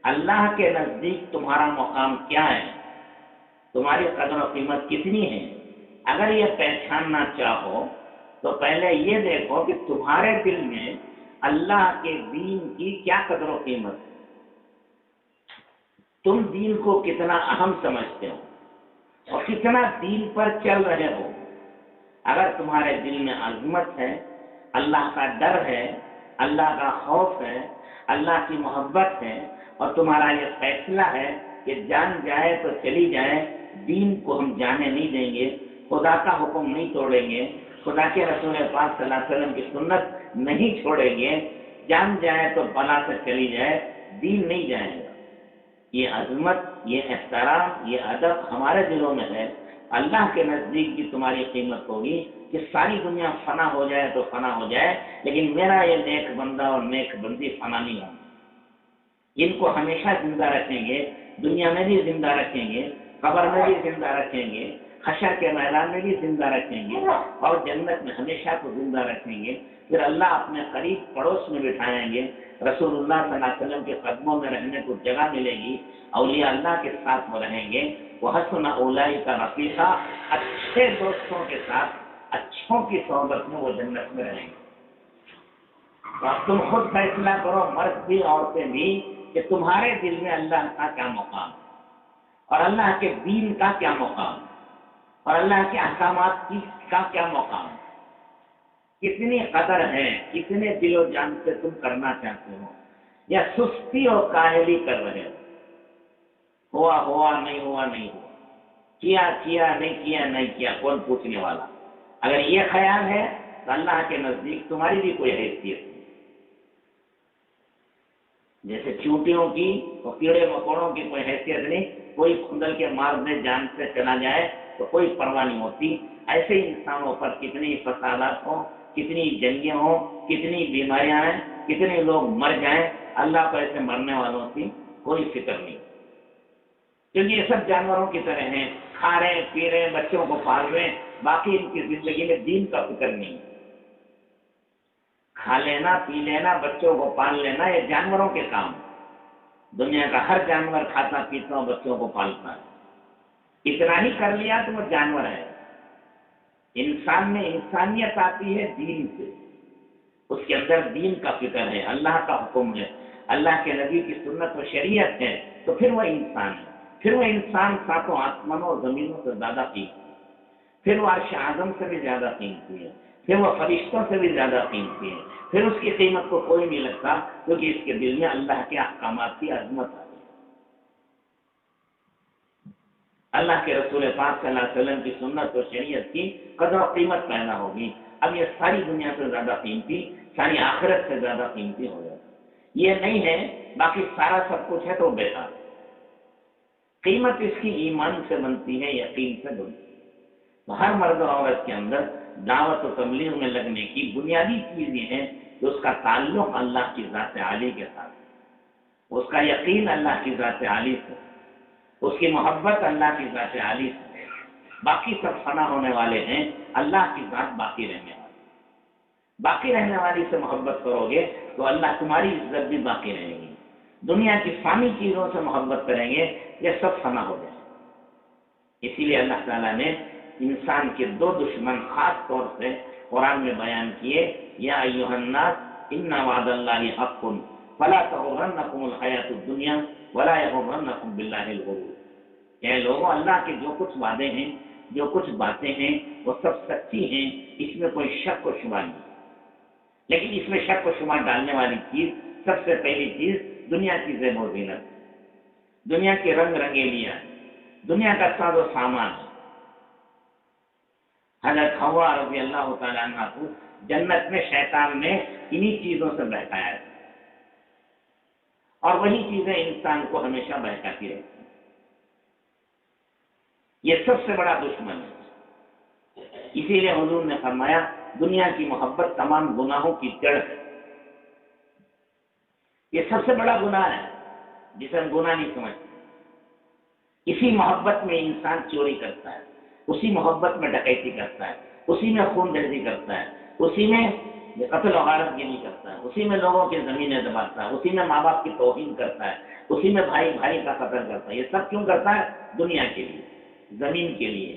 اللہ کے نزدیک تمہارا مقام کیا ہے، تمہاری قدر و قیمت کتنی ہے؟ اگر یہ پہچاننا چاہو تو پہلے یہ دیکھو کہ تمہارے دل میں اللہ کے دین کی کیا قدر و قیمت ہے، تم دین کو کتنا اہم سمجھتے ہو اور کتنا دین پر چل رہے ہو۔ اگر تمہارے دل میں عظمت ہے، اللہ کا ڈر ہے، اللہ کا خوف ہے، اللہ کی محبت ہے، اور تمہارا یہ فیصلہ ہے کہ جان جائے تو چلی جائے، دین کو ہم جانے نہیں دیں گے، خدا کا حکم نہیں توڑیں گے، خدا کے رسول پاک صلی اللہ علیہ وسلم کی سنت نہیں چھوڑیں گے، جان جائے تو بلا سے چلی جائے، دین نہیں جائے گا۔ یہ عظمت، یہ احترام، یہ ادب ہمارے دلوں میں ہے۔ اللہ کے نزدیک بھی تمہاری قیمت ہوگی کہ ساری دنیا فنا ہو جائے تو فنا ہو جائے، لیکن میرا یہ نیک بندہ اور نیک بندی فنا نہیں ہوگا، ان کو ہمیشہ زندہ رکھیں گے، دنیا میں بھی زندہ رکھیں گے، قبر میں بھی زندہ رکھیں گے، حشر کے میدان میں بھی زندہ رکھیں گے، اور جنت میں ہمیشہ کو زندہ رکھیں گے۔ پھر اللہ اپنے قریب پڑوس میں بٹھائیں گے، رسول اللہ صلی اللہ علیہ وسلم کے قدموں میں رہنے کو جگہ ملے گی، اولیاء اللہ کے ساتھ وہ رہیں گے، وحسن اولئک رفیقا، اچھے دوستوں کے ساتھ، اچھوں کی صحبت میں وہ جنت میں رہیں گے۔ تو اب تم خود فیصلہ کرو، مرد بھی عورتیں بھی، کہ تمہارے دل میں اللہ کا کیا مقام اور اللہ کے دین کا کیا مقام اور اللہ کے احکامات کا کیا مقام، کتنی قدر ہے، کتنے دل و جان سے تم کرنا چاہتے ہو، یا سستی اور کاہلی کر رہے ہو، ہوا ہوا نہیں ہوا نہیں ہوا، کیا کیا نہیں کیا نہیں کیا، کون پوچھنے والا؟ اگر یہ خیال ہے تو اللہ کے نزدیک تمہاری بھی کوئی حیثیت نہیں۔ جیسے چونٹیوں کی اور کیڑے مکوڑوں کی کوئی حیثیت نہیں، کوئی کھندل کے مار دے جان سے چلا جائے تو کوئی پرواہ نہیں ہوتی، ایسے ہی انسانوں پر کتنی فسادات ہوں، کتنی جنگیں ہوں، کتنی بیماریاں ہیں، کتنے لوگ مر جائیں، اللہ کو ایسے مرنے والوں کی کوئی فکر نہیں، کیونکہ یہ سب جانوروں کی طرح ہیں، کھا رہے پی رہے بچوں کو پال رہے، باقی ان کی زندگی میں دین کا فکر نہیں۔ کھا لینا پی لینا بچوں کو پال لینا یہ جانوروں کے کام، دنیا کا ہر جانور کھاتا پیتا اور بچوں کو پالتا ہے، اتنا ہی کر لیا تو وہ جانور ہے۔ انسان میں انسانیت آتی ہے دین سے، اس کے اندر دین کا فکر ہے، اللہ کا حکم ہے، اللہ کے نبی کی سنت و شریعت ہے، تو پھر وہ انسان ہے، پھر وہ انسان ساتوں آسمانوں اور زمینوں سے زیادہ قیمتی ہے، پھر وہ عرش اعظم سے بھی زیادہ قیمتی ہے، پھر وہ فرشتوں سے بھی زیادہ قیمتی ہے، پھر اس کی قیمت کو کوئی نہیں لگتا، کیونکہ اس کے دل میں اللہ کے احکامات کی عظمت آتی ہے، اللہ کے رسول پاک صلی اللہ علیہ وسلم کی سنت و شریعت کی قدر و قیمت پیدا ہوگی۔ اب یہ ساری دنیا سے زیادہ قیمتی، ساری آخرت سے زیادہ قیمتی ہو جائے، یہ نہیں ہے باقی سارا سب کچھ ہے تو بیکار۔ قیمت اس کی ایمان سے بنتی ہے، یقین سے بنتی ہے۔ تو ہر مرد و عورت کے اندر دعوت و تبلیغ میں لگنے کی بنیادی چیز یہ ہے کہ اس کا تعلق اللہ کی ذات عالی کے ساتھ ہے، اس کا یقین اللہ کی ذات عالی سے، اس کی محبت اللہ کی ذات عالی سے، باقی سب فنا ہونے والے ہیں، اللہ کی ذات باقی رہنے والی، باقی رہنے والی سے محبت کرو گے تو اللہ تمہاری عزت بھی باقی رہے گی، دنیا کی فانی چیزوں سے محبت کریں گے یہ سب فنا ہو جائے۔ اسی لیے اللہ تعالیٰ نے انسان کے دو دشمن خاص طور سے قرآن میں بیان کیے، یا ایھا الناس ان وعد اللہ حق فلا تغرنکم الحیاۃ الدنیا ولا یغرنکم باللہ الغرور۔ اے لوگوں، اللہ کے جو کچھ وعدے ہیں، جو کچھ باتیں ہیں وہ سب سچی ہیں، اس میں کوئی شک و شبہ نہیں، لیکن اس میں شک و شبہ ڈالنے والی چیز، سب سے پہلی چیز دنیا کی زیب و زینت، دنیا کی رنگ رنگیلیاں، دنیا کا ساز و سامان۔ حضرت حوا رضی اللہ تعالیٰ عنہ کو جنت میں شیطان نے انہی چیزوں سے بہکایا، اور وہی چیزیں انسان کو ہمیشہ بہکاتی رہتی ہیں۔ یہ سب سے بڑا دشمن ہے، اسی لیے حضور نے فرمایا دنیا کی محبت تمام گناہوں کی جڑ ہے۔ یہ سب سے بڑا گناہ ہے جسے ہم گناہ نہیں سمجھتے۔ اسی محبت میں انسان چوری کرتا ہے، اسی محبت میں ڈکیتی کرتا ہے، اسی میں خون ریزی کرتا ہے، اسی میں یہ قتل و غارت گیری کرتا ہے، اسی میں لوگوں کی زمینیں دباتا ہے، اسی میں ماں باپ کی توہین کرتا ہے، اسی میں بھائی بھائی کا قتل کرتا ہے۔ یہ سب کیوں کرتا ہے؟ دنیا کے لیے، زمین کے لیے،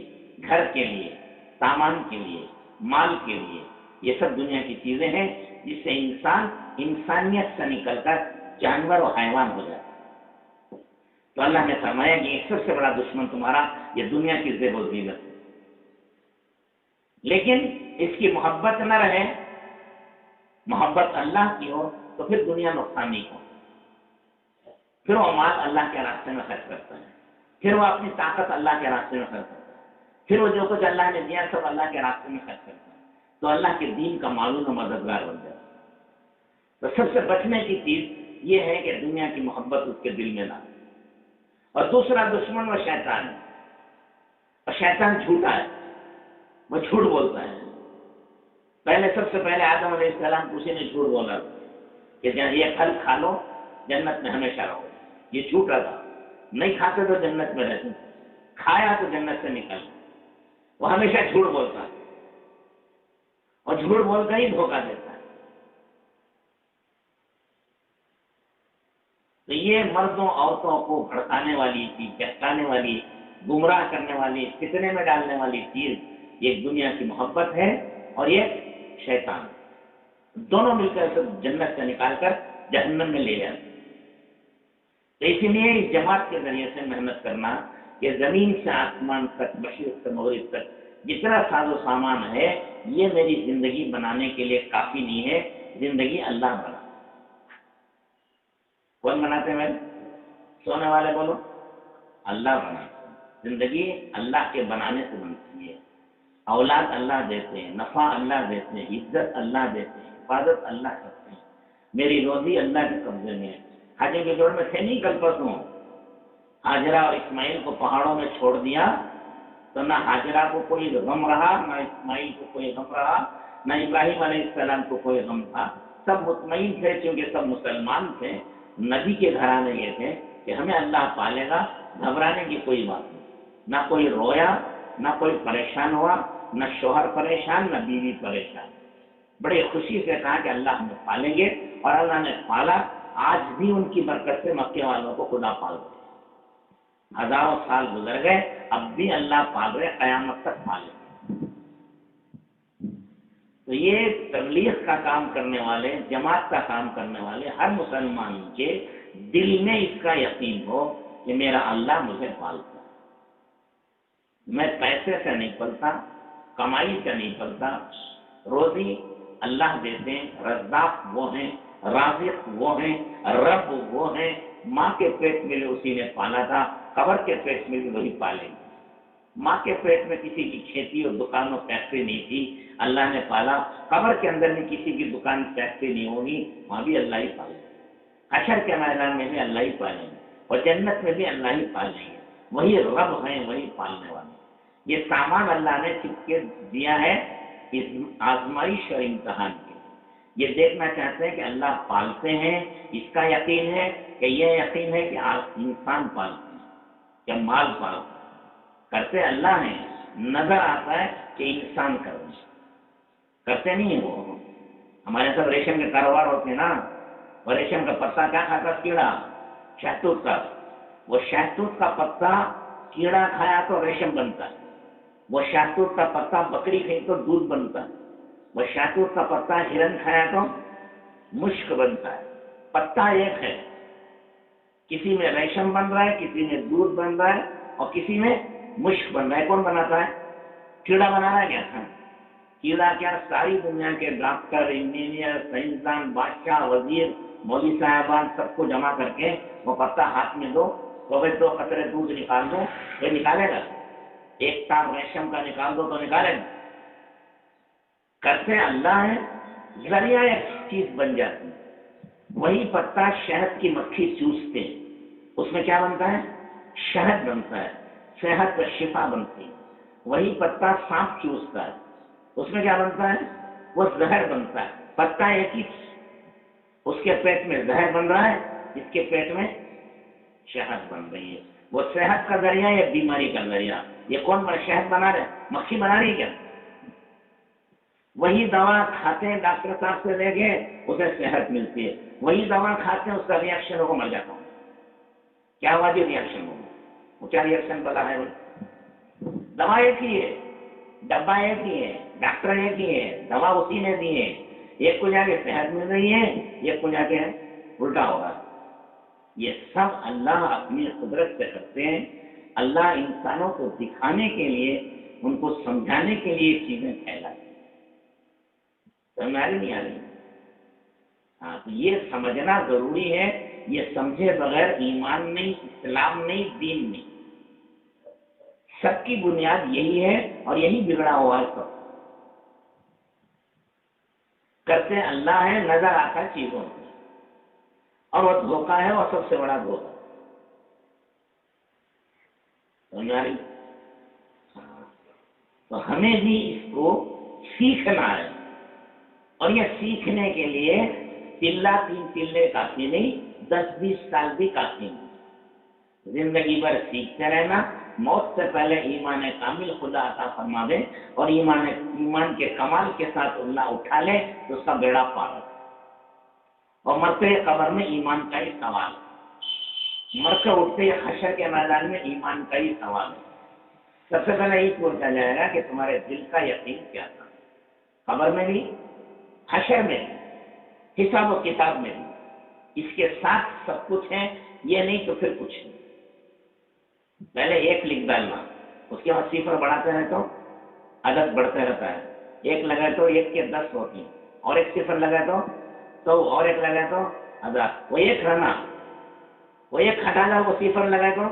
گھر کے لیے، سامان کے لیے، مال کے لیے۔ یہ سب دنیا کی چیزیں ہیں جس سے انسان انسانیت سے نکل کر جانور و حیوان ہو جاتا ہے۔ تو اللہ نے فرمایا کہ ایک سب سے بڑا دشمن تمہارا یہ دنیا کی زیب و زینت ہے، لیکن اس کی محبت نہ رہے، محبت اللہ کی ہو تو پھر دنیا نقصان نہیں ہو، پھر وہ مال اللہ کے راستے میں خرچ کرتا ہے، پھر وہ اپنی طاقت اللہ کے راستے میں خرچ کرتا ہے، پھر وہ جو کچھ اللہ نے دیا سب اللہ کے راستے میں خرچ کرتا ہے، تو اللہ کے دین کا معاون و مددگار بن جاتا ہے۔ تو سب سے بچنے کی چیز یہ ہے کہ دنیا کی محبت اس کے دل میں نہ۔ اور دوسرا دشمن وہ شیطان ہے، اور شیطان جھوٹا ہے، وہ جھوٹ بولتا ہے۔ پہلے سب سے پہلے آدم علیہ السلام کو اسی نے جھوٹ بولا کہ یہ پھل کھا لو جنت میں ہمیشہ رہو، یہ جھوٹا تھا، نہیں کھاتے تو جنت میں رہتے، کھایا تو جنت سے نکل۔ وہ ہمیشہ جھوٹ بولتا ہے اور جھوٹ بول کر ہی دھوکہ دیتا ہے۔ تو یہ مردوں عورتوں کو بھڑکانے والی چیز، بہکانے والی، گمراہ کرنے والی، فتنے میں ڈالنے والی چیز، یہ دنیا کی محبت ہے اور یہ شیطان، دونوں مل کر جنت سے نکال کر جہنم میں لے جاتے۔ تو اسی لیے اس جماعت کے ذریعے سے محنت کرنا کہ زمین سے آسمان تک، مشرق سے مغرب تک جتنا ساز و سامان ہے یہ میری زندگی بنانے کے لیے کافی نہیں ہے، زندگی اللہ بنا۔ کون بناتے ہیں؟ سونے والے بولو، اللہ بناتے ہیں۔ زندگی اللہ کے بنانے سے بنتی ہے، اولاد اللہ دیتے ہیں، نفع اللہ دیتے ہیں، عزت اللہ دیتے ہیں، حفاظت اللہ کرتے ہیں، میری روزی اللہ کے قبضے میں ہے۔ حج کے دور میں تھے نہیں کل پرسوں، ہاجرہ اور اسماعیل کو پہاڑوں میں چھوڑ دیا تو نہ ہاجرہ کو کوئی غم رہا، نہ اسماعیل کو کوئی غم رہا، نہ ابراہیم علیہ السلام کو کوئی غم تھا، سب مطمئن تھے کیونکہ سب مسلمان تھے، نبی کے گھرانے یہ تھے کہ ہمیں اللہ پالے گا، گھبرانے کی کوئی بات نہیں۔ نہ کوئی رویا، نہ کوئی پریشان ہوا، نہ شوہر پریشان، نہ بیوی پریشان، بڑے خوشی سے کہا کہ اللہ ہمیں پالیں گے، اور اللہ نے پالا۔ آج بھی ان کی برکت سے مکے والوں کو خدا پال رہے ہیں، ہزاروں سال گزر گئے، اب بھی اللہ پال رہے، قیامت تک پالیں گے۔ تو یہ تبلیغ کا کام کرنے والے، جماعت کا کام کرنے والے ہر مسلمان کے دل میں اس کا یقین ہو کہ میرا اللہ مجھے پالتا ہے، میں پیسے سے نہیں پلتا، کمائی سے نہیں پلتا، روزی اللہ دیتے ہیں، رزاق وہ ہیں، رازق وہ ہیں، رب وہ ہیں۔ ماں کے پیٹ میں بھی اسی نے پالا تھا، قبر کے پیٹ میں بھی وہی پالے گا۔ ماں کے پیٹ میں کسی کی کھیتی اور دکان اور فیکٹری نہیں تھی، اللہ نے پالا۔ قبر کے اندر بھی کسی کی دکان فیکٹری نہیں ہوگی، وہاں بھی اللہ ہی پالے گا۔ حشر کے میدان میں بھی اللہ ہی پالیں گے، اور جنت میں بھی اللہ ہی پالیں گے۔ وہی رب ہیں، وہی پالنے والے۔ یہ سامان اللہ نے چھپ کے دیا ہے اس آزمائش اور امتحان کے۔ یہ دیکھنا چاہتے ہیں کہ اللہ پالتے ہیں، اس کا یقین ہے کہ یہ یقین ہے کہ انسان پالتے ہیں، کہ مال پالتے ہیں، کرتے اللہ ہیں، نظر آتا ہے کہ انسان کرتے نہیں ہیں۔ وہ ہمارے سب ریشم کے کاروبار ہوتے ہیں نا، وہ ریشم کا پتا کیا کھاتا؟ کیڑا، شہتوت کا۔ وہ شہتوت کا پتا کیڑا کھایا تو ریشم بنتا ہے، وہ شہتوت کا پتا بکری کھائی تو دودھ بنتا ہے، وہ شہتوت کا پتا ہرن کھایا تو مشک بنتا ہے۔ پتا ایک ہے، کسی میں ریشم بن رہا ہے، کسی میں دودھ بن رہا ہے، اور کسی میں مشک بن رہا ہے۔ کون بناتا ہے؟ کیڑا بنا رہا ہے کیا؟ کیڑا کیا؟ ساری دنیا کے ڈاکٹر، انجینئر، سائنسدان، بادشاہ، وزیر، مولوی صاحبان سب کو جمع کر کے وہ پتا ہاتھ میں دو، تو 2 قطرے دودھ نکال دو، وہ نکالے گا؟ ایک تار ریشم کا نکال دو تو نکالے گا؟ کرتے اللہ ہے، ذریعہ ایک چیز بن جاتی ہے۔ وہی پتا شہد کی مکھی چوستے ہیں، اس میں کیا بنتا ہے؟ شہد بنتا ہے، صحت و شفا بنتی ہے۔ وہی پتا سانپ چوستا ہے، اس میں کیا بنتا ہے؟ وہ زہر بنتا ہے۔ پتا ایک ہی، اس کے پیٹ میں زہر بن رہا ہے، اس کے پیٹ میں شہد بن رہی ہے۔ وہ صحت کا ذریعہ یا بیماری کا ذریعہ؟ یہ کون شہد بنا رہے؟ مکھی بنا رہی ہے کیا؟ وہی دوا کھاتے ہیں ڈاکٹر صاحب سے لے کے اسے صحت ملتی ہے، وہی دوا کھاتے ہیں اس کا ریئیکشن ہو مر جاتا ہوں. کیا ہوا جی ریئیکشن ہو؟ وہ کیا ریئیکشن بتا ہے؟ دوا ایک ہی ہے، ڈبہ ایک ہی ہے، ڈاکٹر ایک ہی ہے، دوا اسی نے دی ہے، ایک کو جا کے صحت مل رہی ہے، ایک کو جا کے الٹا ہو رہا ہے. یہ سب اللہ اپنی قدرت سے کرتے ہیں. اللہ انسانوں کو دکھانے کے لیے، ان کو سمجھانے کے لیے چیزیں پھیلاتی ہیں. سمجھ آ رہی نہیں آ رہی؟ ہاں، تو یہ سمجھنا ضروری ہے. یہ سمجھے بغیر ایمان نہیں، اسلام نہیں، دین نہیں. سب کی بنیاد یہی ہے اور یہی بگڑا ہوا ہے. سب کرتے اللہ ہے، نظر آتا ہے چیزوں میں، اور وہ دھوکہ ہے، اور سب سے بڑا دھوکہ. سمجھ آ رہی؟ تو ہمیں بھی اس کو سیکھنا ہے، اور یہ سیکھنے کے لیے تین تلے کافی نہیں، 10-20 سال بھی کافی نہیں. زندگی بھر سیکھتے رہنا. موت سے پہلے ایمان کامل خدا عطا فرما دے اور ایمان کے کمال کے ساتھ اللہ اٹھا لے تو سب بیڑا پار. اور مرتے قبر میں ایمان کا ہی سوال، مر کر اٹھتے حشر کے میدان میں ایمان کا ہی سوال ہے. سب سے پہلے یہ پوچھا جائے گا کہ تمہارے دل کا یقین کیا تھا، قبر میں بھی، حشر میں بھی، حساب و کتاب میں بھی. اس کے ساتھ سب کچھ ہے، یہ نہیں تو پھر کچھ نہیں. پہلے ایک لکھ ڈالنا، اس کے بعد صفر بڑھاتے ہیں تو عدد بڑھتے رہتا ہے. ایک لگا تو ایک کے 10 ہوتی ہیں، اور ایک صفر لگا تو اور ایک لگا تو عدد. وہ ایک رہنا، وہ ایک ہٹا جاؤ، وہ صفر لگا تو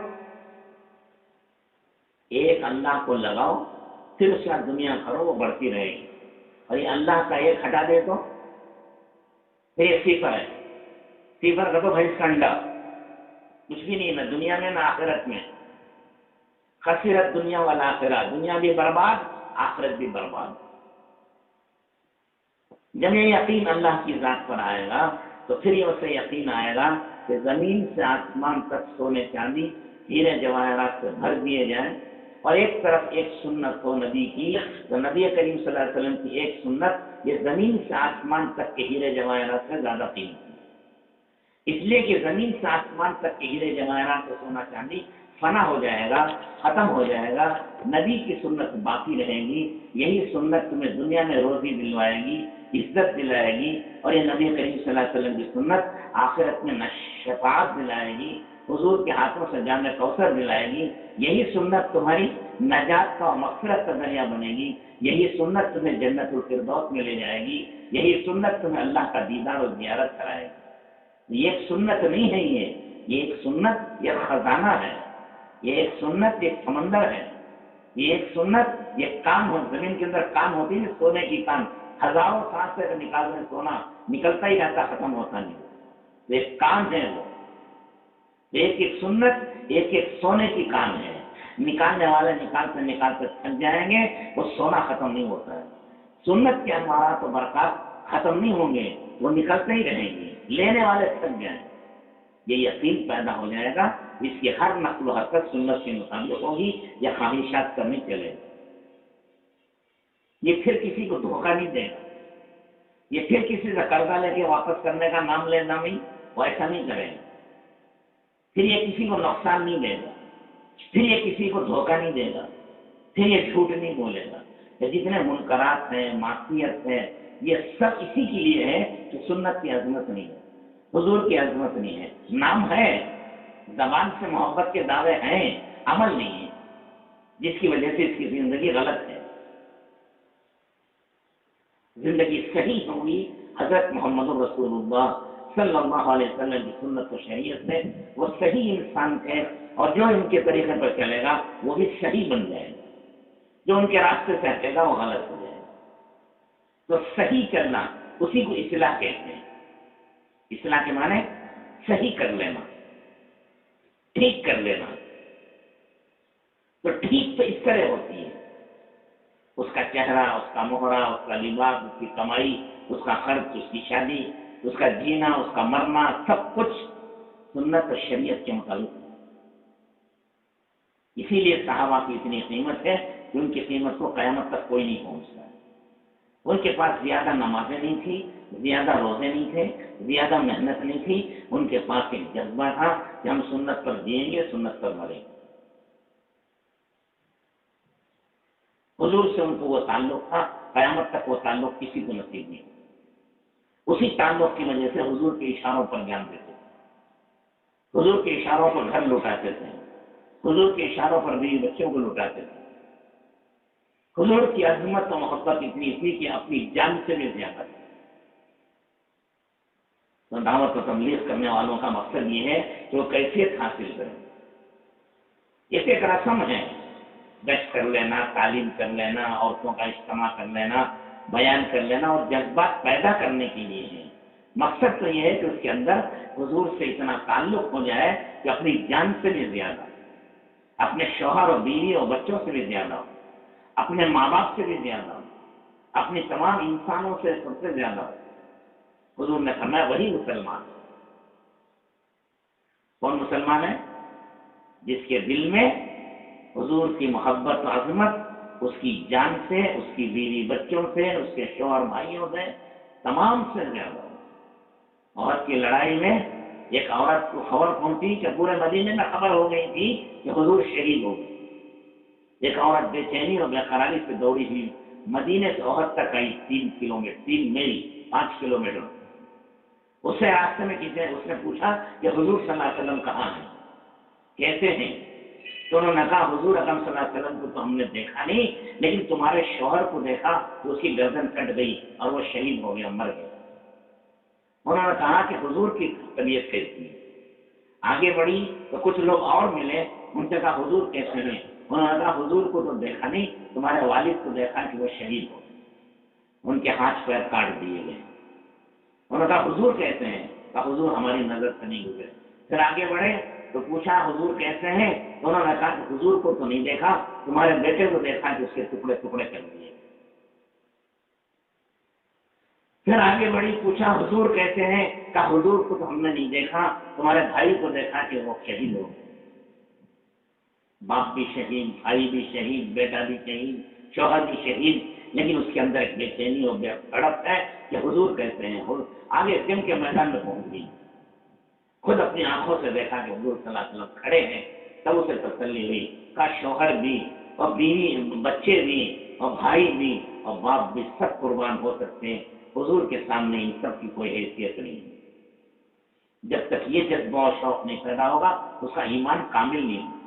ایک اللہ کو لگاؤ، پھر اس کا دنیا کرو، وہ بڑھتی رہے گی. اور یہ اللہ کا ایک ہٹا دے تو پھر یہ صفر ہے. صفر کا تو بھینس کا انڈا، کچھ بھی نہیں، نہ دنیا میں نہ آخرت میں. خسرت دنیا والا آخرت، دنیا بھی برباد، آخرت بھی برباد. جب یہ یقین اللہ کی ذات پر آئے گا تو پھر یہ اسے یقین آئے گا کہ زمین سے آسمان تک سونے چاندی ہیرے جواہرات سے بھر دیے جائیں، اور ایک طرف ایک سنت ہو نبی کی، تو نبی کریم صلی اللہ علیہ وسلم کی ایک سنت یہ زمین سے آسمان تک کے ہیرے جواہرات سے زیادہ قیمتی ہے. اس لیے کہ زمین سے آسمان تک کے ہیرے جواہرات سے سونا چاندی فنا ہو جائے گا، ختم ہو جائے گا. نبی کی سنت باقی رہے گی. یہی سنت تمہیں دنیا میں روزی دلوائے گی، عزت دلائے گی. اور یہ نبی کریم صلی اللہ علیہ وسلم کی سنت آخرت میں شفاعت دلائے گی، حضور کے ہاتھوں سے جام کوثر دلائے گی. یہی سنت تمہاری نجات کا اور مغفرت کا ذریعہ بنے گی. یہی سنت تمہیں جنت الفردوس میں لے جائے گی. یہی سنت تمہیں اللہ کا دیدار اور زیارت کرائے گی. یہ ایک سنت نہیں ہے، یہ ایک سنت، یہ خزانہ ہے. یہ ایک سنت، ایک سمندر ہے. یہ ایک سنت، یہ کام ہو، زمین کے اندر کام ہوتی ہے سونے کی کام، ہزاروں سانس سے نکالنے سونا نکلتا ہی رہتا، ختم ہوتا نہیں. ایک کام ہے وہ، ایک ایک سنت، ایک ایک سونے کی کام ہے. نکالنے والے نکالتے تھک جائیں گے، وہ سونا ختم نہیں ہوتا ہے. سنت کے انوارات و برکات ختم نہیں ہوں گے، وہ نکلتے ہی رہیں گے. لینے والے تھک جائیں گے. یہ یقین پیدا ہو جائے گا. اس کی ہر نقل و حرکت سنت کے مطابق ہوگی یا خواہشات کرنے چلے گا. یہ پھر کسی کو دھوکہ نہیں دے گا. یہ پھر کسی سے قرضہ لے کے واپس کرنے کا نام لینا نہیں، وہ ایسا نہیں کرے گا. پھر یہ کسی کو نقصان نہیں دے گا. پھر یہ کسی کو دھوکہ نہیں دے گا. پھر یہ جھوٹ نہیں بولے گا. یہ جتنے منکرات ہیں، معصیت ہے، یہ سب اسی کے لیے ہے کہ سنت کی عظمت نہیں ہے، حضور کی عظمت نہیں ہے. نام ہے، زبان سے محبت کے دعوے ہیں، عمل نہیں ہے، جس کی وجہ سے اس کی زندگی غلط ہے. زندگی صحیح ہوگی حضرت محمد رسول اللہ صلی اللہ علیہ وسلم کی سنت و شریعت سے. وہ صحیح انسان تھے، اور جو ان کے طریقے پر چلے گا وہ بھی صحیح بن جائے گا. جو ان کے راستے سے ہٹے گا وہ غلط ہو جائے گا. تو صحیح چلنا اسی کو اصلاح کہتے ہیں. اصلاح کے معنی صحیح کر لینا، ٹھیک کر لینا. تو ٹھیک تو اس طرح ہوتی ہے، اس کا چہرہ، اس کا مہرہ، اس کا لباس، اس کی کمائی، اس کا خرچ، اس کی شادی، اس کا جینا، اس کا مرنا، سب کچھ سنت اور شریعت کے مطابق. اسی لیے صحابہ کی اتنی قیمت ہے کہ ان کی قیمت کو قیامت تک کوئی نہیں پہنچتا ہے. ان کے پاس زیادہ نمازیں نہیں تھی، زیادہ روزے نہیں تھے، زیادہ محنت نہیں تھی، ان کے پاس ایک جذبہ تھا کہ ہم سنت پر جئیں گے، سنت پر مریں گے۔ حضور سے ان کو وہ تعلق تھا، قیامت تک وہ تعلق کسی کو نصیب نہیں۔ اسی تعلق کی وجہ سے حضور کے اشاروں پر جان دیتے تھے، حضور کے اشاروں پر گھر لوٹاتے تھے، حضور کے اشاروں پر بیوی بچوں کو لوٹاتے تھے۔ حضور کی عظمت و محبت اتنی تھی کہ اپنی جان سے بھی زیادہ تھی۔ تو دعوت و تبلیغ کرنے والوں کا مقصد یہ ہے کہ وہ کیفیت حاصل کریں۔ یہ ایک رسم ہے، گشت کر لینا، تعلیم کر لینا، عورتوں کا اجتماع کر لینا، بیان کر لینا، اور جذبات پیدا کرنے کے لیے ہے۔ مقصد تو یہ ہے کہ اس کے اندر حضور سے اتنا تعلق ہو جائے کہ اپنی جان سے بھی زیادہ، اپنے شوہر اور بیوی اور بچوں سے بھی زیادہ، اپنے ماں باپ سے بھی زیادہ، اپنی تمام انسانوں سے سب سے زیادہ۔ حضور نے فرمایا وہی مسلمان۔ کون مسلمان ہے؟ جس کے دل میں حضور کی محبت و عظمت اس کی جان سے، اس کی بیوی بچوں سے، اس کے شوہر بھائیوں سے، تمام سے زیادہ۔ عورت کی لڑائی میں ایک عورت کو خبر پہنچی کہ پورے مدینے میں خبر ہو گئی تھی کہ حضور شہید ہو گئے۔ ایک عورت بے چینی اور بے قراری سے دوڑی ہوئی مدینے سے عہد تک آئی، 3 کلومیٹر، 3 میل، 5 کلومیٹر۔ اسے راستے میں اس نے پوچھا کہ حضور صلی اللہ علیہ وسلم کہاں ہیں، کیسے ہیں؟ تو انہوں نے کہا حضور اکرم صلی اللہ علیہ وسلم کو تو ہم نے دیکھا نہیں، لیکن تمہارے شوہر کو دیکھا تو اس کی گردن کٹ گئی اور وہ شہید ہو گیا، مر گیا۔ انہوں نے کہا کہ حضور کی طبیعت کیسی ہے؟ آگے بڑھی تو کچھ لوگ اور ملے، ان سے کہا حضور کیسے ہیں؟ انہوں نے کہا حضور کو تو دیکھا نہیں، تمہارے والد کو دیکھا کہ وہ شہید ہو گئے، ان کے ہاتھ پیر کاٹ دیے گئے۔ انہوں نے کہا حضور کیسے ہیں؟ کہا حضور ہماری نظر سے نہیں گزرے۔ پھر آگے بڑھے تو پوچھا حضور کیسے ہیں؟ تو انہوں نے کہا کہ حضور کو تو نہیں دیکھا، تمہارے بیٹے کو دیکھا کہ اس کے ٹکڑے ٹکڑے کر دیے۔ پھر آگے بڑھی، پوچھا حضور کیسے ہیں؟ کہا حضور کو تو ہم نے نہیں دیکھا، تمہارے بھائی کو دیکھا کہ وہ شہید ہو گئے۔ باپ بھی شہید، بھائی بھی شہید، بیٹا بھی شہید، شوہر بھی شہید، لیکن اس کے اندر ایک بے چینی اور بے تڑپ ہے کہ حضور کیسے ہیں۔ آگے جنگ کے میدان میں پہنچ گئی، خود اپنی آنکھوں سے دیکھا کہ حضور صلی اللہ علیہ وسلم کھڑے ہیں، تب اسے تسلی ہوئی۔ کا شوہر بھی اور بیوی بچے بھی اور بھائی بھی اور باپ بھی سب قربان ہو سکتے ہیں، حضور کے سامنے ان سب کی کوئی حیثیت نہیں۔ جب تک یہ جذبہ اور شوق نہیں پیدا ہوگا اس کا ایمان کامل نہیں ہوگا۔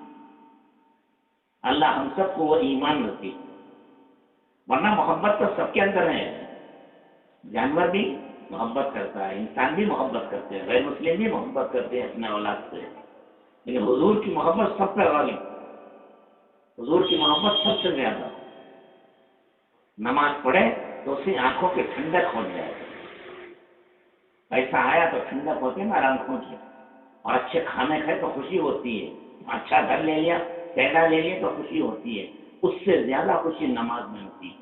اللہ ہم سب کو وہ ایمان نصیب، ورنہ محبت تو سب کے اندر ہے۔ جانور بھی محبت کرتا ہے، انسان بھی محبت کرتے ہیں، غیر مسلم بھی محبت کرتے ہیں اپنے اولاد سے، لیکن حضور کی محبت سب پہ غالب، حضور کی محبت سب سے زیادہ۔ نماز پڑھے تو اس کی آنکھوں کی ٹھنڈک ہو جائے، پیسہ آیا تو ٹھنڈک ہوتی ہے نا آنکھوں کی، اور اچھے کھانے کھائے تو خوشی ہوتی ہے، اچھا گھر لے لیا، پیدا لے لیا تو خوشی ہوتی ہے، اس سے زیادہ خوشی نماز میں ہوتی ہے۔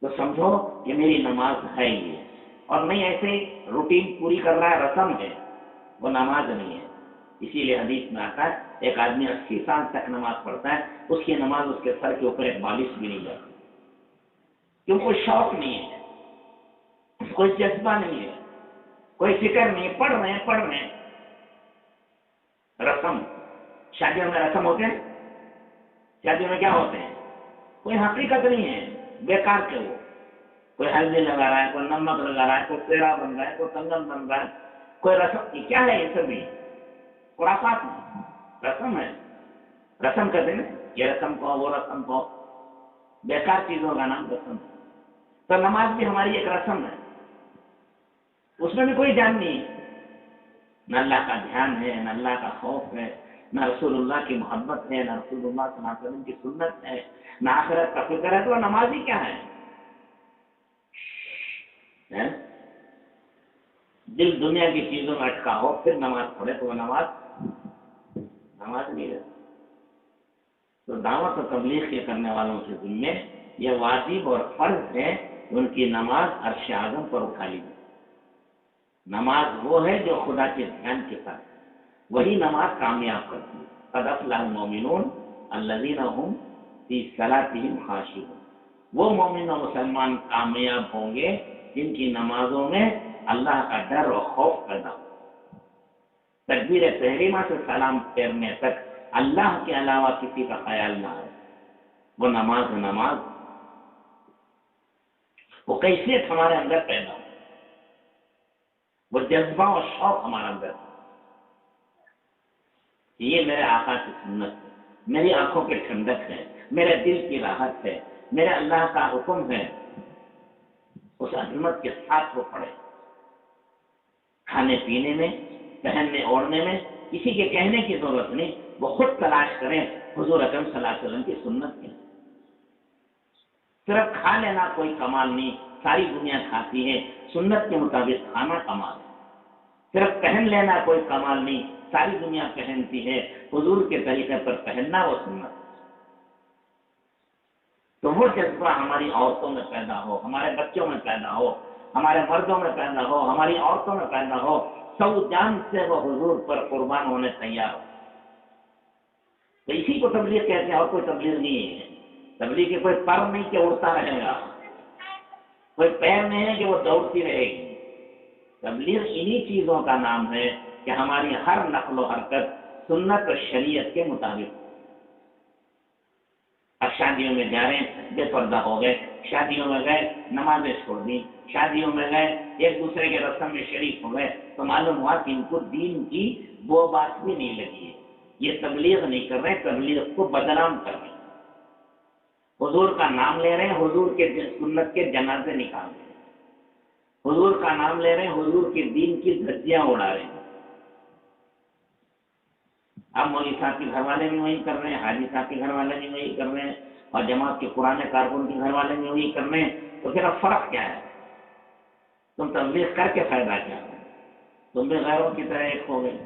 تو سمجھو کہ میری نماز ہے یہ، اور نہیں ایسے ہی روٹین پوری کر رہا ہے، رسم ہے، وہ نماز نہیں ہے۔ اسی لیے حدیث میں آتا ہے ایک آدمی 80 سال تک نماز پڑھتا ہے، اس کی نماز اس کے سر کے اوپر ایک بالش بھی نہیں جاتی، کیوں؟ کوئی شوق نہیں ہے، کوئی جذبہ نہیں ہے، کوئی فکر نہیں ہے، پڑھ رہے ہیں رسم۔ شادیوں میں رسم ہوتے ہیں، شادیوں میں کیا ہوتے ہیں؟ کوئی حقیقت نہیں ہے، بیکار کے وہ، کوئی ہلدی لگا رہا ہے، کوئی نمک لگا رہا ہے، کوئی پیڑا بن رہا ہے، کوئی کنگن بن رہا ہے، کوئی رسم کی کیا ہے؟ یہ سبھی خرافات نہیں، رسم ہے، رسم کہتے ہیں یہ رسم کو، وہ رسم کو، بیکار چیزوں کا نام رسم ہے۔ تو نماز بھی ہماری ایک رسم ہے، اس میں بھی کوئی جان نہیں ہے، نہ اللہ کا دھیان ہے، نہ اللہ کا خوف ہے، نہ رسول اللہ کی محبت ہے، نہ رسول اللہ صلی اللہ علیہ وسلم کی سنت ہے، نہ آخرت کا فکر ہے، تو وہ نماز ہی کیا ہے؟ دل دنیا کی چیزوں میں اٹکا ہو پھر نماز پڑھے تو وہ نماز نہیں رہتی۔ تو دعوت و تبلیغ کے کرنے والوں کے ذمے یہ واجب اور فرض ہے کہ ان کی نماز عرش اعظم پر اٹھا لی جائے۔ نماز وہ ہے جو خدا کے دھیان کے ساتھ، وہی نماز کامیاب کرتی ہے۔ قد افلح المؤمنون الذین هم فی صلاتهم خاشعون۔ وہ مومن اور مسلمان کامیاب ہوں گے جن کی نمازوں میں اللہ کا ڈر اور خوف پیدا ہو۔ تکبیر تحریمہ سے سلام پھیرنے تک اللہ کے علاوہ کسی کا خیال نہ آئے، وہ نماز وہ کیفیت ہمارے اندر پیدا ہو، وہ جذبہ اور شوق ہمارے اندر ہو۔ یہ میرے آقا کی سنت ہے، میری آنکھوں کی ٹھنڈک ہے، میرے دل کی راحت ہے، میرے اللہ کا حکم ہے، اس عظمت کے ساتھ وہ پڑھے۔ کھانے پینے میں، پہننے اوڑھنے میں کسی کے کہنے کی ضرورت نہیں، وہ خود تلاش کریں حضور اکرم صلی اللہ علیہ وسلم کی سنت کی۔ صرف کھا لینا کوئی کمال نہیں، ساری دنیا کھاتی ہے، سنت کے مطابق کھانا کمال ہے۔ صرف پہن لینا کوئی کمال نہیں، ساری دنیا پہنتی ہے، حضور کے طریقے پر پہننا وہ سنت۔ تو وہ جذبہ ہماری عورتوں میں پیدا ہو، ہمارے بچوں میں پیدا ہو، ہمارے مردوں میں پیدا ہو، ہماری عورتوں میں پیدا ہو، سو جان سے وہ حضور پر قربان ہونے تیار ہو۔ تو اسی کو تبلیغ کہتے ہیں، اور کوئی تبلیغ نہیں ہے۔ تبلیغ کے کوئی پر نہیں کہ اڑتا رہے گا، کوئی پیر نہیں ہے کہ وہ دوڑتی رہے گی۔ تبلیغ انہی چیزوں کا نام ہے کہ ہماری ہر نقل و حرکت سنت اور شریعت کے مطابق۔ اب شادیوں میں جا رہے ہیں، بے پردہ ہو گئے، شادیوں میں گئے نمازیں چھوڑ دی، شادیوں میں گئے ایک دوسرے کے رسم میں شریک ہو گئے، تو معلوم ہوا کہ ان کو دین کی وہ بات بھی نہیں لگی ہے۔ یہ تبلیغ نہیں کر رہے، تبلیغ کو بدنام کر رہے ہیں، حضور کا نام لے رہے ہیں، حضور کے سنت کے جنازے نکال رہے ہیں، حضور کا نام لے رہے ہیں، حضور کے دین کی دھجیاں اڑا رہے ہیں۔ اب مولوی صاحب کے گھر والے بھی وہی کر رہے ہیں، حاجی صاحب کے گھر والے بھی وہی کر رہے ہیں، اور جماعت کے پرانے کارکن کے گھر والے بھی وہی کر رہے ہیں، تو پھر اب فرق کیا ہے؟ تم تبلیغ کر کے فائدہ کیا ہے؟ تم بھی غیروں کی طرح ایک ہو گئے۔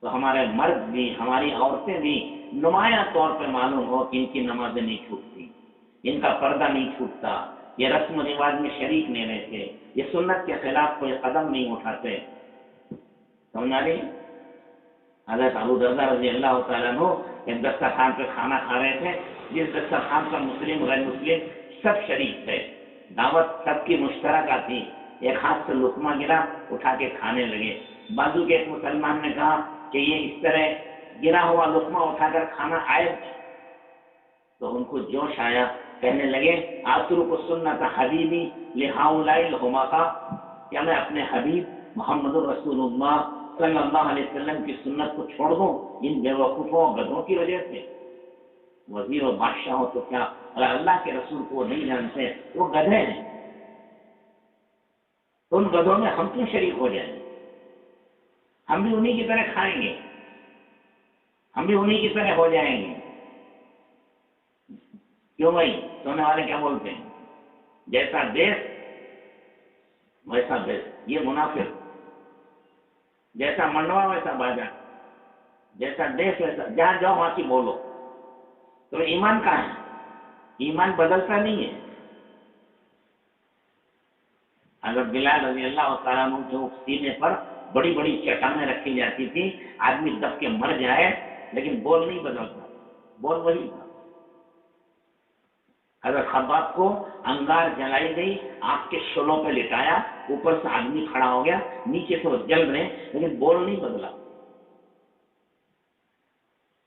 تو ہمارے مرد بھی، ہماری عورتیں بھی نمایاں طور پہ معلوم ہو کہ ان کی نمازیں نہیں چھوٹتی، ان کا پردہ نہیں چھوٹتا، یہ رسم و رواج میں شریک نہیں رہتے، یہ سنت کے خلاف کوئی قدم نہیں اٹھاتے۔ سمجھا رہی؟ حضرت ابو درداء رضی اللہ تعالیٰ عنہ ایک دسترخوان پہ کھانا کھا رہے تھے، جس دسترخوان پر مسلم غیر مسلم سب شریک تھے، دعوت سب کی مشترکہ تھی۔ ایک ہاتھ سے لقمہ گرا، اٹھا کے کھانے لگے۔ بازو کے ایک مسلمان نے کہا کہ یہ اس طرح گرا ہوا لقمہ اٹھا کر کھانا عائب ہے، تو ان کو جوش آیا، کہنے لگے آترک سنت حبیبی لہؤلاء الحمقاء، کیا میں اپنے حبیب محمد رسول اللہ صلی اللہ علیہ وسلم کی سنت کو چھوڑ دوں ان بے وقوفوں گدھوں کی وجہ سے؟ وزیر و بادشاہ ہو تو کیا، اگر اللہ کے رسول کو وہ نہیں جانتے وہ گدھے ہیں، تو ان گدھوں میں ہم کیوں شریک ہو جائیں؟ ہم بھی انہی کی طرح کھائیں گے، ہم بھی انہی کی طرح ہو جائیں گے۔ کیوں بھائی؟ سونے والے کیا بولتے ہیں؟ جیسا دیش ویسا بیس، یہ منافق، جیسا منڈوا ویسا باجا، جیسا دیش ویسا، جہاں جاؤ وہاں کی بولو۔ تو ایمان کہاں ہے؟ ایمان بدلتا نہیں ہے۔ اگر بلال رضی اللہ تعالیٰ عنہ جو سینے پر بڑی بڑی چٹانیں رکھی جاتی تھی، آدمی دب کے مر جائے لیکن بول نہیں بدلتا، بول وہی تھا۔ حضرت خباب کو انگار جلائی گئی، آگ کے شعلوں پہ لٹایا، اوپر سے آدمی کھڑا ہو گیا، نیچے سے وہ جل رہے لیکن بول نہیں بدلا،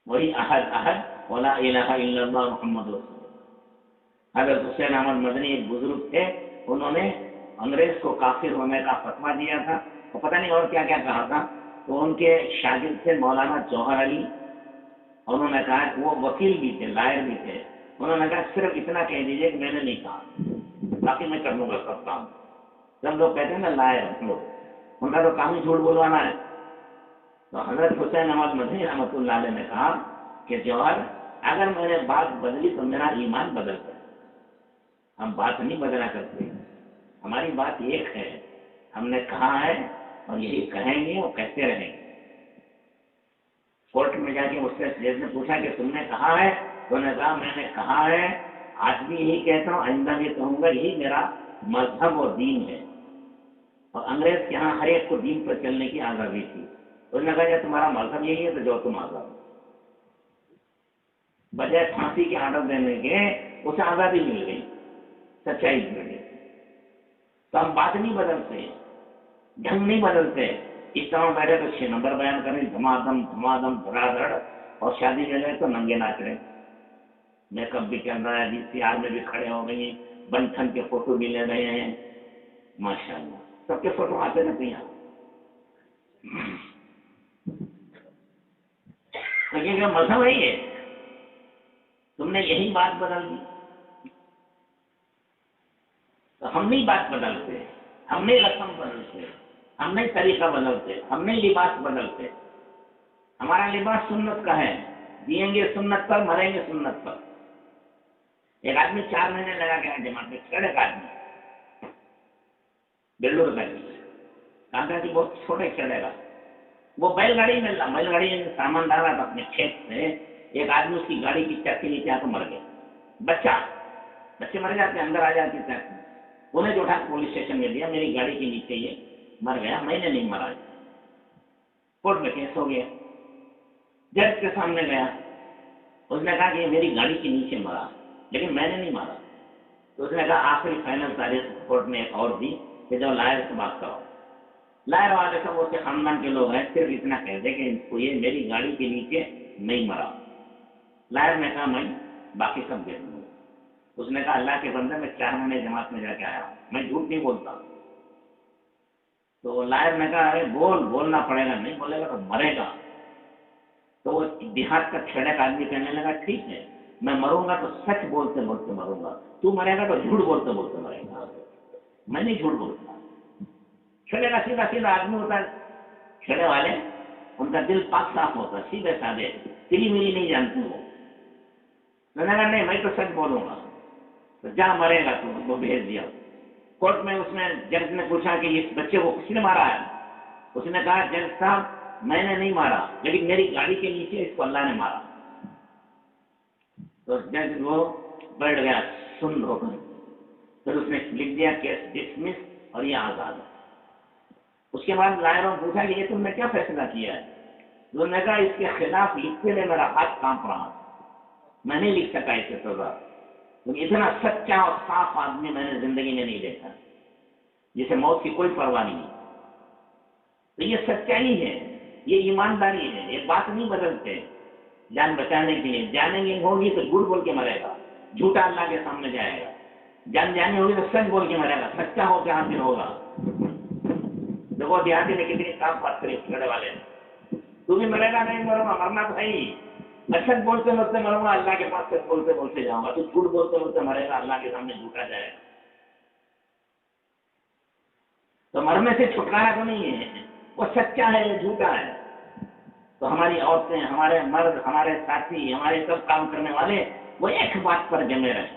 وہی احد احد ولا الہ الا اللہ محمد رسول اللہ۔ حضرت حسین احمد مدنی ایک بزرگ تھے، انہوں نے انگریز کو کافر ہونے کا فتویٰ دیا تھا، اور پتہ نہیں اور کیا کیا کہا تھا، تو ان کے شاگرد تھے مولانا جوہر علی، انہوں نے کہا کہ وہ وکیل بھی تھے، لائر بھی تھے، انہوں نے کہا صرف اتنا کہہ دیجیے کہ میں نے نہیں کہا، باقی میں کر لوں گا سب کام۔ جب لوگ کہتے ہیں نا لائر لوگ، ان کا تو کام ہی جھوٹ بولوانا ہے۔ تو حضرت حسین احمد مدنی رحمۃ اللہ علیہ نے کہا کہ جوہر، اگر میں نے بات بدلی تو میرا ایمان بدل گیا، ہم بات نہیں بدلا کرتے، ہماری بات ایک ہے، ہم نے کہا ہے اور یہی کہیں گے اور کہتے رہیں گے۔ کورٹ میں جا کے اس سے جج نے پوچھا کہ تم نے کہا ہے؟ تو انہوں نے کہا میں نے کہا ہے، آج بھی یہی کہتا ہوں، آئندہ بھی کہوں گا، یہی میرا مذہب اور دین ہے۔ اور انگریز کے ہاں ہر ایک کو دین پر چلنے کی آزادی تھی، انہوں نے کہا کہ تمہارا مذہب یہی ہے تو جو تم آزاد ہو۔ بجائے پھانسی کے آرڈر دینے کے اسے آزادی مل گئی، سچائی مل گئی. تو ہم بات نہیں بدلتے، ڈھنگ نہیں بدلتے. اس طرح بیٹھے تو 6 نمبر بیان کریں، دھمادم دھمادم دھڑا دھڑ، اور شادی میں گئے تو ننگے ناچ رہے، میک اپ بھی چل رہا ہے، VCR میں بھی کھڑے ہو گئی، بنٹھن کے فوٹو بھی لے رہے ہیں. ماشاء اللہ سب کے فوٹو آتے رہتے ہیں. لیکن مذہب ہے یہ، تم نے یہی بات بدل دی. تو ہم نہیں بات بدلتے، ہم نہیں رسم بدلتے، ہم نہیں طریقہ بدلتے، ہم نہیں لباس بدلتے. ہمارا لباس سنت کا ہے، جئیں گے سنت پر، مریں گے سنت پر. ایک آدمی 4 مہینے لگا کے جماعت میں چھڑے کا آدمی بیلور کا کہا کہ بہت چھوٹے چڑھے گا. وہ بیل گاڑی میں سامان ڈالا تھا اپنے کھیت سے. ایک آدمی اس کی گاڑی کی چکی نیچے آ کے مر گیا. بچے مر جاتے اندر آ جاتے تھے. انہیں جو اٹھا پولیس اسٹیشن میں دیا، میری گاڑی کے نیچے یہ مر گیا، میں نے نہیں مرا. کورٹ میں کیس ہو گیا. جج کے سامنے گیا، اس نے کہا کہ یہ میری گاڑی کے نیچے مرا لیکن میں نے نہیں مارا. تو اس نے کہا آخری فائنل تاریخ کورٹ نے ایک اور دی کہ جب لائر سے بات کرو. لائر والے سب اس کے خاندان کے لوگ ہیں، صرف اتنا کہہ دے کہ یہ میری گاڑی کے نیچے نہیں مرا. لائر نے کہا میں باقی سب دے دوں گا. اس نے کہا اللہ کے بندے میں 4 مہینے جماعت میں جا کے آیا ہوں، میں جھوٹ نہیں بولتا. تو لائر نے کہا ارے بولنا پڑے گا، نہیں بولے گا تو مرے گا. تو وہ دیہات کا چھڑے کا آدمی کہنے لگا ٹھیک ہے، میں مروں گا تو سچ بولتے بولتے مروں گا، تو مرے گا تو جھوٹ بولتے بولتے مرے گا. میں نہیں جھوٹ بولتا. چھڑے کا سیدھا سیدھا آدمی ہوتا ہے. چھڑے والے ان کا دل پاک صاف ہوتا ہے، سیدھے سادے، تیری میری نہیں جانتی. میں نے کہا نہیں میں تو سچ بولوں گا. تو جا مرے گا تو وہ بھیج دیا. کورٹ میں اس نے جج نے پوچھا کہ اس بچے کو کس نے مارا ہے؟ اس نے کہا جج صاحب میں نے نہیں مارا لیکن میری گاڑی کے نیچے اس کو اللہ نے مارا. تو جج وہ بیٹھ گیا سن ہو کر. پھر اس نے لکھ دیا کیس ڈسمس اور یہ آزاد ہے. اس کے بعد لائروں نے پوچھا کہ یہ تم نے کیا فیصلہ کیا ہے؟ انہوں نے کہا اس کے خلاف لکھتے ہوئے میرا ہاتھ کانپ رہا، میں نہیں لکھ سکا اسے سزا. اتنا سچا اور صاف آدمی میں نے زندگی میں نہیں دیکھا جسے موت کی کوئی پرواہ نہیں. تو یہ سچائی ہے، یہ ایمانداری ہے. یہ بات نہیں بدلتے. جان بچانے کے لیے جانے کی ہوگی تو جھوٹ بول کے مرے گا، جھوٹا اللہ کے سامنے جائے گا. جان جانی ہوگی تو سچ بول کے مرے گا، سچا ہو کے حاصل ہوگا. دیکھو دیہاتی نے کتنی صاف بات کری چھڑے والے نے. تو بھی مرے گا نہیں مروں گا، مرنا بھائی. میں سچ بولتے بولتے مروں گا، اللہ کے پاس سچ بولتے بولتے جاؤں گا. تو جھوٹ بولتے بولتے مرے گا، اللہ کے سامنے جھوٹا جائے گا. تو مرنے سے چھٹکارا تو نہیں ہے، وہ سچا ہے یہ جھوٹا ہے. تو ہماری عورتیں، ہمارے مرد، ہمارے ساتھی، ہمارے سب کام کرنے والے وہ ایک بات پر جمے رہے.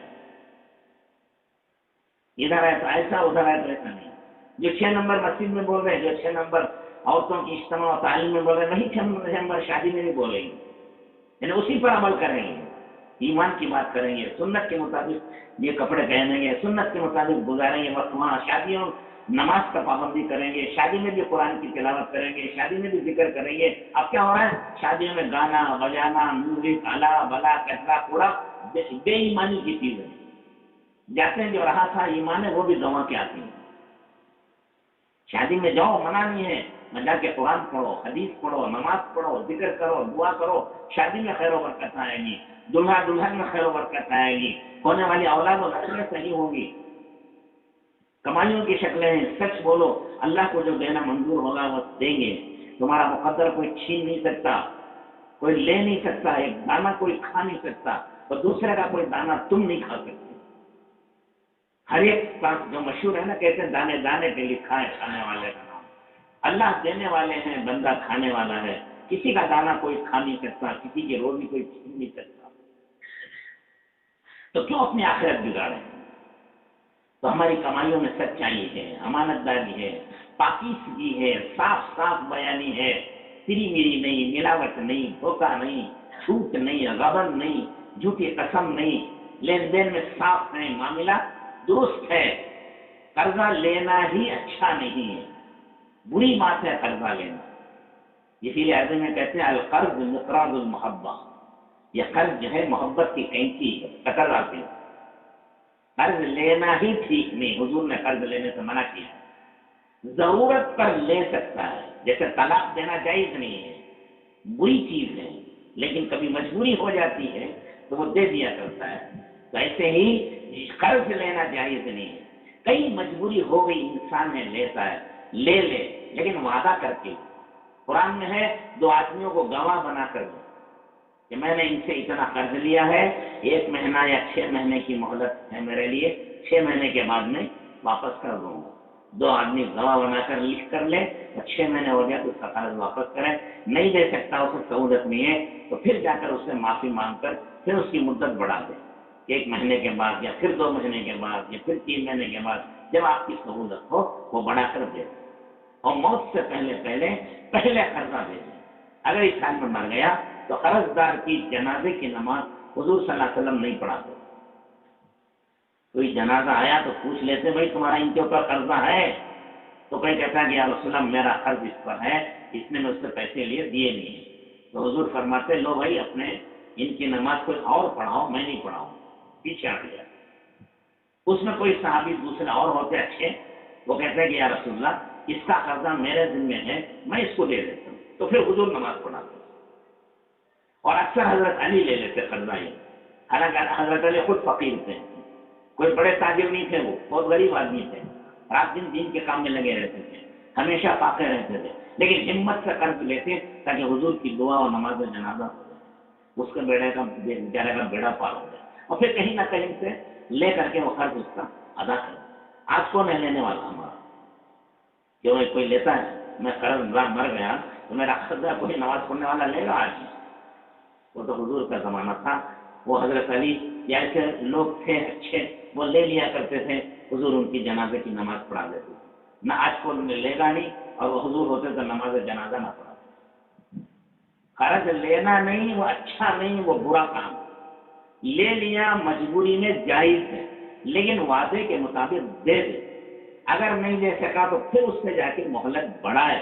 ادھر ہے تو ایسا، ادھر ہے تو ایسا نہیں. جو 6 نمبر مسجد میں بول رہے ہیں، جو 6 نمبر عورتوں کی اجتماع و تعلیم میں بول رہے ہیں، وہی 6 نمبر شادی میں بھی بولیں گے. یعنی اسی پر عمل کریں گے، ایمان کی بات کریں گے، سنت کے مطابق یہ کپڑے پہنیں گے، سنت کے مطابق گزاریں گے وقت. وہاں شادیوں نماز کا پابندی کریں گے، شادی میں بھی قرآن کی تلاوت کریں گے، شادی میں بھی ذکر کریں گے. اب کیا ہو رہا ہے شادیوں میں گانا بجانا، میوزک، الا بلا کچرا کوڑا، بے ایمانی کی چیز ہے. جاتے ہیں جو رہا تھا ایمان ہے وہ بھی گنوا کے آتی ہیں. شادی میں جاؤ، منع نہیں ہے، میں جا کے قرآن پڑھو، حدیث پڑھو، نماز پڑھو، ذکر کرو، دعا کرو. شادی میں خیر و برکت آئے گی، دلہا دلہن میں خیر و برکت آئے گی، ہونے والی اولاد و نسلیں صحیح ہوں گی. کمائیوں کی شکلیں ہیں. سچ بولو، اللہ کو جو دینا منظور ہوگا وہ دیں گے. تمہارا مقدر کوئی چھین نہیں سکتا، کوئی لے نہیں سکتا، ایک دانہ کوئی کھا نہیں سکتا اور دوسرے کا کوئی دانہ تم نہیں کھا سکتے. ہر ایک بات جو مشہور ہے نا، کہتے ہیں دانے دانے پہ لکھا ہے کھانے والے کا نام. اللہ دینے والے ہیں، بندہ کھانے والا ہے. کسی کا دانہ کوئی کھا نہیں سکتا، کسی کی روزی کوئی چھین نہیں سکتا. تو کیوں اپنی آخرت بگاڑیں؟ تو ہماری کمائیوں میں سچائی ہے، امانت داری ہے، پاکیزگی ہے، صاف صاف بیانی ہے. تیری میری نہیں، ملاوٹ نہیں، دھوکہ نہیں، جھوٹ نہیں، غبن نہیں، جھوٹی قسم نہیں. لین دین میں صاف ہے، معاملہ درست ہے. قرضہ لینا ہی اچھا نہیں ہے، بری بات ہے قرضہ لینا. اسی لیے عربی میں کہتے ہیں القرض مقراض المحبہ. یہ قرض جو ہے محبت کی کینچی ہے، قطر آتی ہے. قرض لینا ہی ٹھیک نہیں، حضور نے قرض لینے سے منع کیا. ضرورت پر لے سکتا ہے، جیسے طلاق دینا جائز نہیں ہے، بری چیز ہے، لیکن کبھی مجبوری ہو جاتی ہے تو وہ دے دیا کرتا ہے. تو ایسے ہی قرض لینا جائز نہیں ہے. کئی مجبوری ہو گئی، انسان نے لیتا ہے، لے لے، لیکن وعدہ کر کے. قرآن میں ہے 2 آدمیوں کو گواہ بنا کر دو کہ میں نے ان سے اتنا قرض لیا ہے، 1 مہینہ یا 6 مہینے کی مہلت ہے میرے لیے، 6 مہینے کے بعد میں واپس کر دوں گا. 2 آدمی گواہ بنا کر لکھ کر لے، اور 6 مہینے ہو گیا تو اس کا قرض واپس کرے. نہیں دے سکتا، اسے سہولت نہیں ہے، تو پھر جا کر اس سے معافی مانگ کر پھر اس کی مدت بڑھا دے، 1 مہینے کے بعد یا پھر 2 مہینے کے بعد یا پھر 3 مہینے کے بعد، جب آپ کی سہولت ہو وہ بڑھا کر دے. اور موت سے پہلے قرضہ دے دیں. اگر اس حال میں مر گیا تو قرض دار کی جنازے کی نماز حضور صلی اللہ علیہ وسلم نہیں پڑھاتے. کوئی جنازہ آیا تو پوچھ لیتے بھائی تمہارا ان کے اوپر قرضہ ہے؟ تو کوئی کہتا کہ یا رسول اللہ میرا قرض اس پر ہے، اس نے مجھ سے پیسے لیے دیے نہیں ہیں. تو حضور فرماتے لو بھائی اپنے ان کی نماز کوئی اور پڑھاؤ، میں نہیں پڑھاؤں. پیچھے ہٹ گیا. اس میں کوئی صحابی دوسرے اور ہوتے اچھے، وہ کہتے ہیں کہ یا رسول اللہ اس کا قرضہ میرے ذمہ ہے، میں اس کو دے دیتا ہوں. تو پھر حضور نماز پڑھاتے. اور اکثر حضرت علی لے لیتے قرضہ. یہ حالانکہ حضرت علی خود فقیر تھے، کوئی بڑے تاجر نہیں تھے، وہ بہت غریب آدمی تھے، رات دن کے کام میں لگے رہتے تھے، ہمیشہ فاقے رہتے تھے، لیکن ہمت سے قرض لیتے تاکہ حضور کی دعا اور نماز جنازہ ہو جائے، اس کے بیڑے کا بیڑا پار ہو جائے. اور پھر کہیں نہ کہیں سے لے کر کے وہ قرض اس کا ادا کر. آج کون ہے لینے والا ہمارا؟ کیوں کوئی لیتا ہے میں قرض مر گیا تو میرا قرضہ کوئی نماز پڑھنے والا لے گا؟ آج وہ تو حضور کا زمانہ تھا. وہ حضرت علی ایسے لوگ تھے اچھے، وہ لے لیا کرتے تھے، حضور ان کی جنازے کی نماز پڑھا دیتے تھے. نہ آج کو لے گا نہیں، اور وہ حضور ہوتے تو نماز جنازہ نہ پڑھا. قرض لینا نہیں، وہ اچھا نہیں، وہ برا کام. لے لیا مجبوری میں جائز ہے، لیکن وعدے کے مطابق دے دے. اگر نہیں دے سکا تو پھر اس سے جا کے مہلت بڑھائے.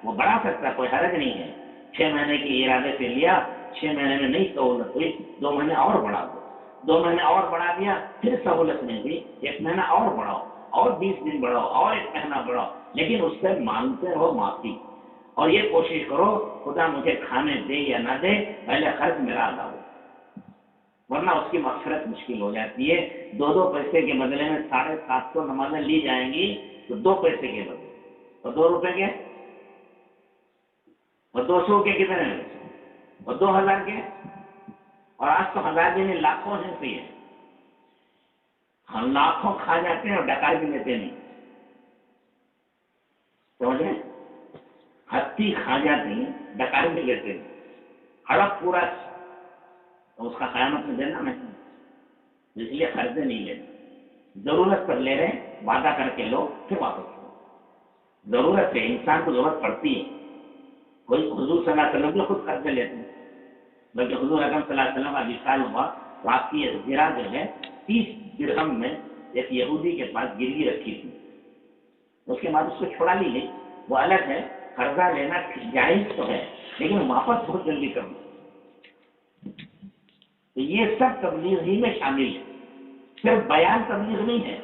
وہ بڑھا سکتا، کوئی حرج نہیں ہے. 6 مہینے کی ارادے سے لیا، 6 مہینے میں نہیں سہولت ہوئی، 2 مہینے اور بڑھا دو. 2 مہینے اور بڑھا دیا، پھر سہولت نہیں ہوئی، 1 مہینہ اور بڑھاؤ، اور 20 دن بڑھاؤ، اور 1 مہینہ بڑھاؤ، لیکن اس سے مانگتے رہو معافی. اور یہ کوشش کرو خدا مجھے کھانے دے یا نہ دے، پہلے قرض میرا ادا ہو، ورنہ اس کی مغفرت مشکل ہو جاتی ہے. 2 پیسے کے بدلے میں 750 نمازیں لی جائیں گی، تو 2 پیسے کے بدلے اور 2 روپے کے اور 200 کے کتنے ہیں، اور 2000 کے. اور آج تو 1000 بھی نہیں، لاکھوں ہیں. پہ ہم لاکھوں کھا جاتے ہیں اور ڈکار بھی لیتے نہیں. سمجھے؟ ہتھی کھا جاتے ہیں، ڈکار بھی لیتے نہیں. ہڑپ پورا تو اس کا قیامت میں دینا نہیں. اس لیے قرضے نہیں لیتے. ضرورت پر لے رہے، وعدہ کر کے لو، پھر واپس کرو. ضرورت ہے، انسان کو ضرورت پڑتی ہے. کوئی حضور صلی اللہ علیہ وسلم بھی خود قرضے لیتے ہیں، بلکہ حضور اکرم صلی اللہ علیہ وسلم کا وصال ہوا تو آپ کی زرا جو ہے 30 درہم میں ایک یہودی کے پاس گروی رکھی تھی. اس کے بعد اس کو چھوڑا لی گئی، وہ الگ ہے. قرضہ لینا جائز تو ہے، لیکن واپس بہت جلدی کرنا. تو یہ سب تبلیغ ہی میں شامل ہے. صرف بیان تبلیغ نہیں ہے.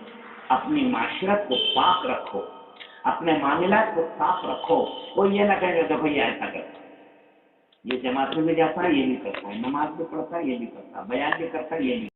اپنی معاشرت کو پاک رکھو، اپنے معاملات کو صاف رکھو. کوئی یہ نہ کہے کہ دیکھو یہ ایسا کرتا، یہ جماعت میں بھی جاتا ہے، یہ بھی کرتا ہے، نماز بھی پڑھتا ہے، یہ بھی کرتا ہے، بیان بھی کرتا ہے، یہ بھی